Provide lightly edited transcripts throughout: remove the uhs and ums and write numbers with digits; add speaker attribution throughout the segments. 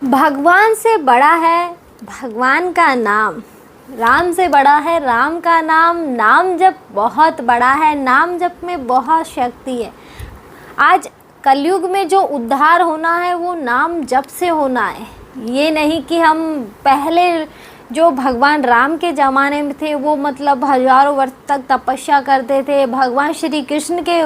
Speaker 1: भगवान से बड़ा है भगवान का नाम, राम से बड़ा है राम का नाम। नाम जप बहुत बड़ा है, नाम जप में बहुत शक्ति है। आज कलयुग में जो उद्धार होना है वो नाम जप से होना है। ये नहीं कि हम पहले जो भगवान राम के ज़माने में थे वो मतलब हजारों वर्ष तक तपस्या करते थे। भगवान श्री कृष्ण के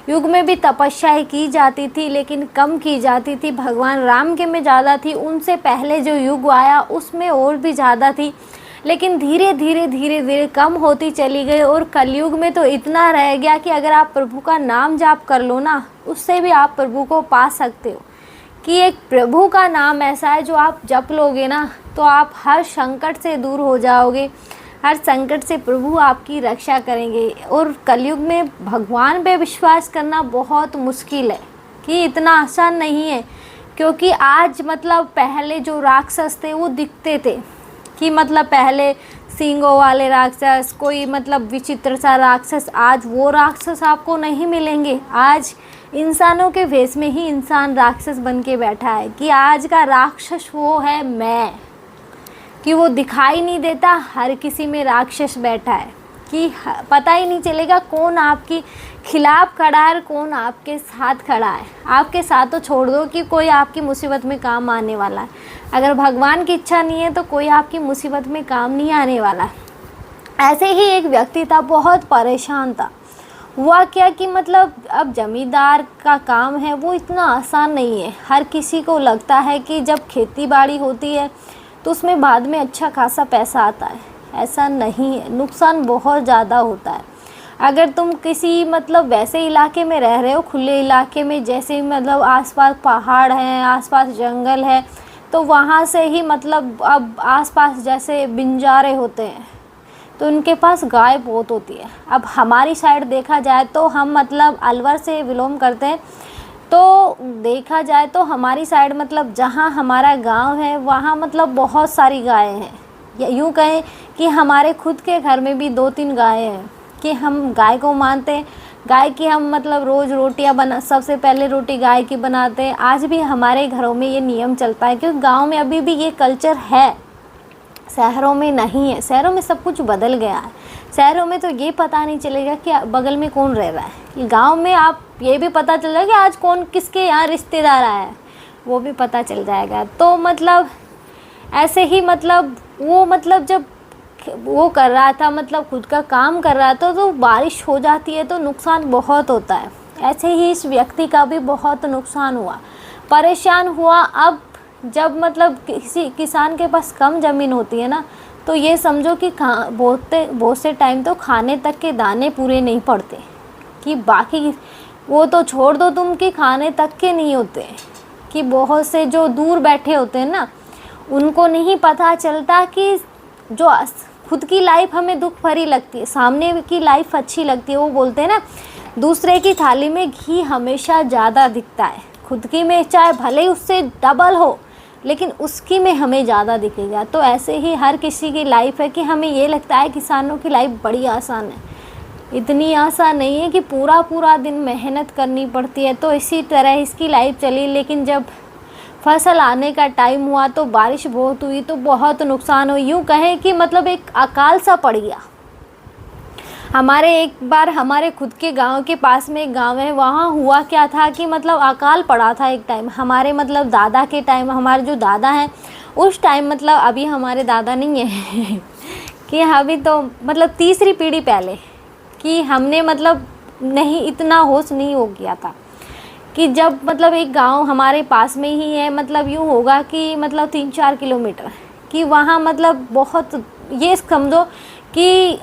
Speaker 1: युग में भी तपस्या ही की जाती थी, लेकिन कम की जाती थी। भगवान राम के में ज़्यादा थी। उनसे पहले जो युग आया उसमें और भी ज़्यादा थी, लेकिन धीरे धीरे कम होती चली गई। और कलयुग में तो इतना रह गया कि अगर आप प्रभु का नाम जाप कर लो ना, उससे भी आप प्रभु को पा सकते हो। कि एक प्रभु का नाम ऐसा है जो आप जप लोगे ना तो आप हर संकट से दूर हो जाओगे, हर संकट से प्रभु आपकी रक्षा करेंगे। और कलयुग में भगवान पे विश्वास करना बहुत मुश्किल है, कि इतना आसान नहीं है। क्योंकि आज मतलब पहले जो राक्षस थे वो दिखते थे, कि मतलब पहले सींगों वाले राक्षस, कोई मतलब विचित्र सा राक्षस, आज वो राक्षस आपको नहीं मिलेंगे। आज इंसानों के भेष में ही इंसान राक्षस बन के बैठा है। कि आज का राक्षस वो है मैं, कि वो दिखाई नहीं देता, हर किसी में राक्षस बैठा है। कि पता ही नहीं चलेगा कौन आपकी खिलाफ खड़ा है, कौन आपके साथ खड़ा है। आपके साथ तो छोड़ दो कि कोई आपकी मुसीबत में काम आने वाला है। अगर भगवान की इच्छा नहीं है तो कोई आपकी मुसीबत में काम नहीं आने वाला। ऐसे ही एक व्यक्ति था, बहुत परेशान था। हुआ क्या कि मतलब अब जमींदार का काम है वो इतना आसान नहीं है। हर किसी को लगता है कि जब खेती बाड़ी होती है तो उसमें बाद में अच्छा खासा पैसा आता है। ऐसा नहीं है, नुकसान बहुत ज़्यादा होता है। अगर तुम किसी मतलब वैसे इलाके में रह रहे हो, खुले इलाके में, जैसे मतलब आसपास पहाड़ हैं, आसपास जंगल है, तो वहाँ से ही मतलब अब आसपास जैसे बंजारे होते हैं तो उनके पास गाय बहुत होती है। अब हमारी साइड देखा जाए तो हम मतलब अलवर से बिलोंग करते हैं, तो देखा जाए तो हमारी साइड मतलब जहाँ हमारा गांव है वहाँ मतलब बहुत सारी गायें हैं। या यूँ कहें कि हमारे खुद के घर में भी 2-3 गायें हैं, कि हम गाय को मानते हैं। गाय की हम मतलब रोज़ रोटियां बना, सबसे पहले रोटी गाय की बनाते हैं। आज भी हमारे घरों में ये नियम चलता है, क्योंकि गाँव में अभी भी ये कल्चर है, शहरों में नहीं है। शहरों में सब कुछ बदल गया है। शहरों में तो ये पता नहीं चलेगा कि बगल में कौन रह रहा है। गांव में आप ये भी पता चल जाएगा कि आज कौन किसके यहाँ रिश्तेदार आया है, वो भी पता चल जाएगा। तो मतलब ऐसे ही मतलब वो मतलब जब वो कर रहा था, मतलब खुद का काम कर रहा था, तो बारिश हो जाती है तो नुकसान बहुत होता है। ऐसे ही इस व्यक्ति का भी बहुत नुकसान हुआ, परेशान हुआ। अब जब मतलब किसी किसान के पास कम ज़मीन होती है ना, तो ये समझो कि बहुत से टाइम तो खाने तक के दाने पूरे नहीं पड़ते। कि बाकी वो तो छोड़ दो तुम, कि खाने तक के नहीं होते। कि बहुत से जो दूर बैठे होते हैं ना, उनको नहीं पता चलता कि जो खुद की लाइफ हमें दुख भरी लगती है, सामने की लाइफ अच्छी लगती है। वो बोलते हैं ना, दूसरे की थाली में घी हमेशा ज़्यादा दिखता है। खुद की में चाहे भले ही उससे डबल हो, लेकिन उसकी में हमें ज़्यादा दिखेगा। तो ऐसे ही हर किसी की लाइफ है कि हमें ये लगता है किसानों की लाइफ बड़ी आसान है। इतनी आसान नहीं है, कि पूरा दिन मेहनत करनी पड़ती है। तो इसी तरह इसकी लाइफ चली। लेकिन जब फसल आने का टाइम हुआ तो बारिश बहुत हुई, तो बहुत नुकसान हुई। यूँ कहें कि मतलब एक अकाल सा पड़ गया। हमारे एक बार हमारे खुद के गांव के पास में एक गांव है, वहाँ हुआ क्या था कि मतलब अकाल पड़ा था एक टाइम। हमारे मतलब दादा के टाइम, हमारे जो दादा हैं उस टाइम, मतलब अभी हमारे दादा नहीं है कि अभी तो मतलब तीसरी पीढ़ी पहले, कि हमने मतलब नहीं, इतना होश नहीं हो गया था। कि जब मतलब एक गांव हमारे पास में ही है, मतलब यूँ होगा कि मतलब 3-4 किलोमीटर, कि वहाँ मतलब बहुत, ये समझो कि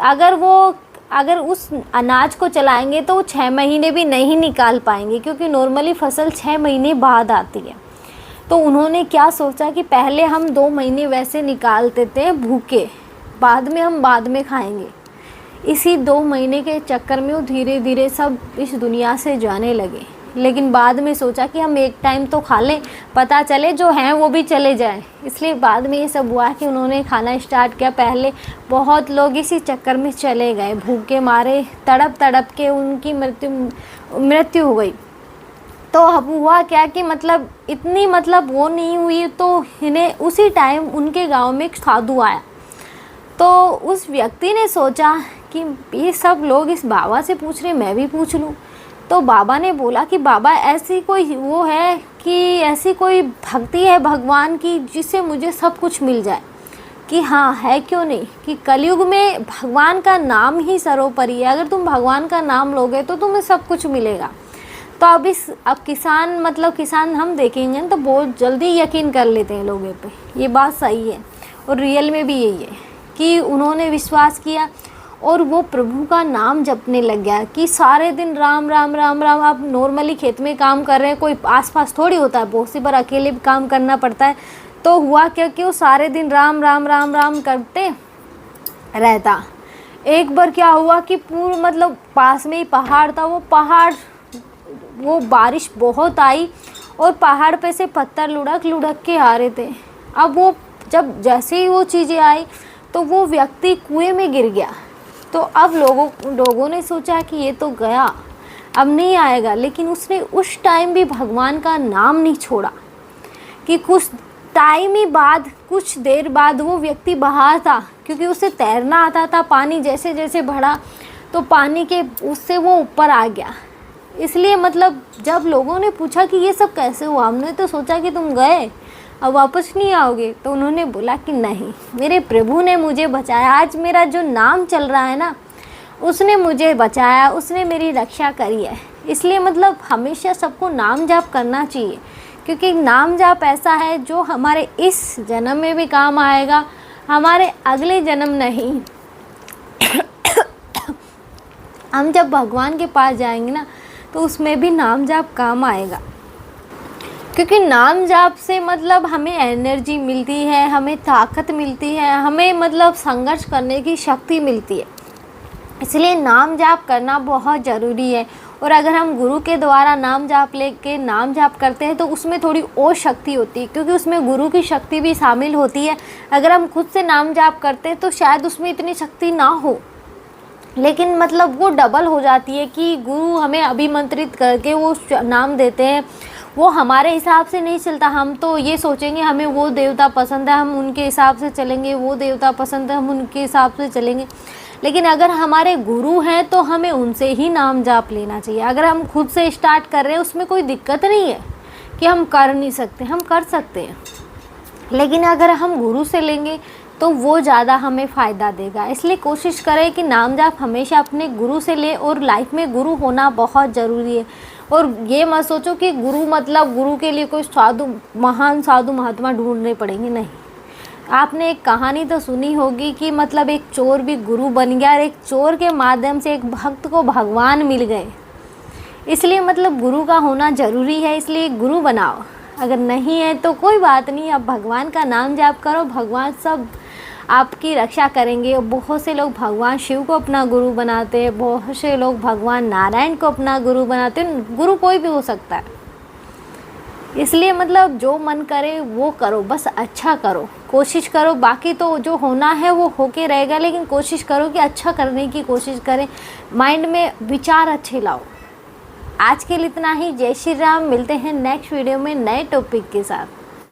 Speaker 1: अगर उस अनाज को चलाएंगे तो वो 6 महीने भी नहीं निकाल पाएंगे, क्योंकि नॉर्मली फसल 6 महीने बाद आती है। तो उन्होंने क्या सोचा कि पहले हम 2 महीने वैसे निकालते थे भूखे, बाद में खाएंगे। इसी 2 महीने के चक्कर में वो धीरे धीरे सब इस दुनिया से जाने लगे। लेकिन बाद में सोचा कि हम एक टाइम तो खा लें, पता चले जो हैं वो भी चले जाएं। इसलिए बाद में ये सब हुआ कि उन्होंने खाना स्टार्ट किया। पहले बहुत लोग इसी चक्कर में चले गए, भूख के मारे तड़प तड़प के उनकी मृत्यु हो गई। तो अब हुआ क्या कि मतलब इतनी मतलब वो नहीं हुई, तो इन्हें उसी टाइम उनके गांव में एक साधु आया। तो उस व्यक्ति ने सोचा कि ये सब लोग इस बाबा से पूछ रहे, मैं भी पूछ लूँ। तो बाबा ने बोला कि बाबा ऐसी कोई वो है कि ऐसी कोई भक्ति है भगवान की जिससे मुझे सब कुछ मिल जाए। कि हाँ है, क्यों नहीं, कि कलयुग में भगवान का नाम ही सर्वोपरि है। अगर तुम भगवान का नाम लोगे तो तुम्हें सब कुछ मिलेगा। तो अब किसान हम देखेंगे तो बहुत जल्दी यकीन कर लेते हैं लोगों पे, ये बात सही है। और रियल में भी यही है कि उन्होंने विश्वास किया और वो प्रभु का नाम जपने लग गया कि सारे दिन राम राम राम राम। आप नॉर्मली खेत में काम कर रहे हैं, कोई आसपास थोड़ी होता है, बहुत सी बार अकेले भी काम करना पड़ता है। तो हुआ क्या कि वो सारे दिन राम राम राम राम करते रहता। एक बार क्या हुआ कि पूरा मतलब पास में ही पहाड़ था, वो बारिश बहुत आई और पहाड़ पे से पत्थर लुढ़क लुढ़क के आ रहे थे। अब वो जैसे ही वो चीज़ें आई तो वो व्यक्ति कुएं में गिर गया। तो अब लोगों ने सोचा कि ये तो गया, अब नहीं आएगा। लेकिन उसने उस टाइम भी भगवान का नाम नहीं छोड़ा कि कुछ टाइम ही बाद, कुछ देर बाद वो व्यक्ति बाहर था, क्योंकि उसे तैरना आता था। पानी जैसे जैसे बढ़ा तो पानी के उससे वो ऊपर आ गया। इसलिए मतलब जब लोगों ने पूछा कि ये सब कैसे हुआ, हमने तो सोचा कि तुम गए अब वापस नहीं आओगे, तो उन्होंने बोला कि नहीं, मेरे प्रभु ने मुझे बचाया। आज मेरा जो नाम चल रहा है ना, उसने मुझे बचाया, उसने मेरी रक्षा करी है। इसलिए मतलब हमेशा सबको नाम जाप करना चाहिए, क्योंकि नाम जाप ऐसा है जो हमारे इस जन्म में भी काम आएगा, हमारे अगले जन्म नहीं। हम जब भगवान के पास जाएंगे ना, तो उसमें भी नाम जाप काम आएगा। क्योंकि नाम जाप से मतलब हमें एनर्जी मिलती है, हमें ताकत मिलती है, हमें मतलब संघर्ष करने की शक्ति मिलती है। इसलिए नाम जाप करना बहुत ज़रूरी है। और अगर हम गुरु के द्वारा नाम जाप लेके नाम जाप करते हैं तो उसमें थोड़ी और शक्ति होती है, क्योंकि उसमें गुरु की शक्ति भी शामिल होती है। अगर हम खुद से नाम जाप करते हैं तो शायद उसमें इतनी शक्ति ना हो, लेकिन मतलब वो डबल हो जाती है कि गुरु हमें अभिमंत्रित करके वो नाम देते हैं। वो हमारे हिसाब से नहीं चलता। हम तो ये सोचेंगे हमें वो देवता पसंद है, हम उनके हिसाब से चलेंगे, वो देवता पसंद है, हम उनके हिसाब से चलेंगे। लेकिन अगर हमारे गुरु हैं तो हमें उनसे ही नाम जाप लेना चाहिए। अगर हम खुद से स्टार्ट कर रहे हैं उसमें कोई दिक्कत नहीं है कि हम कर नहीं सकते, हम कर सकते हैं। लेकिन अगर हम गुरु से लेंगे तो वो ज़्यादा हमें फ़ायदा देगा। इसलिए कोशिश करें कि नाम जाप हमेशा अपने गुरु से ले, और लाइफ में गुरु होना बहुत ज़रूरी है। और ये मत सोचो कि गुरु मतलब गुरु के लिए कोई महान साधु महात्मा ढूंढने पड़ेंगे, नहीं। आपने एक कहानी तो सुनी होगी कि मतलब एक चोर भी गुरु बन गया, और एक चोर के माध्यम से एक भक्त को भगवान मिल गए। इसलिए मतलब गुरु का होना ज़रूरी है, इसलिए गुरु बनाओ। अगर नहीं है तो कोई बात नहीं, आप भगवान का नाम जाप करो, भगवान सब आपकी रक्षा करेंगे। बहुत से लोग भगवान शिव को अपना गुरु बनाते हैं, बहुत से लोग भगवान नारायण को अपना गुरु बनाते हैं। गुरु कोई भी हो सकता है। इसलिए मतलब जो मन करे वो करो, बस अच्छा करो, कोशिश करो। बाकी तो जो होना है वो होके रहेगा, लेकिन कोशिश करो कि अच्छा करने की कोशिश करें, माइंड में विचार अच्छे लाओ। आज के लिए इतना ही। जय श्री राम। मिलते हैं नेक्स्ट वीडियो में नए टॉपिक के साथ।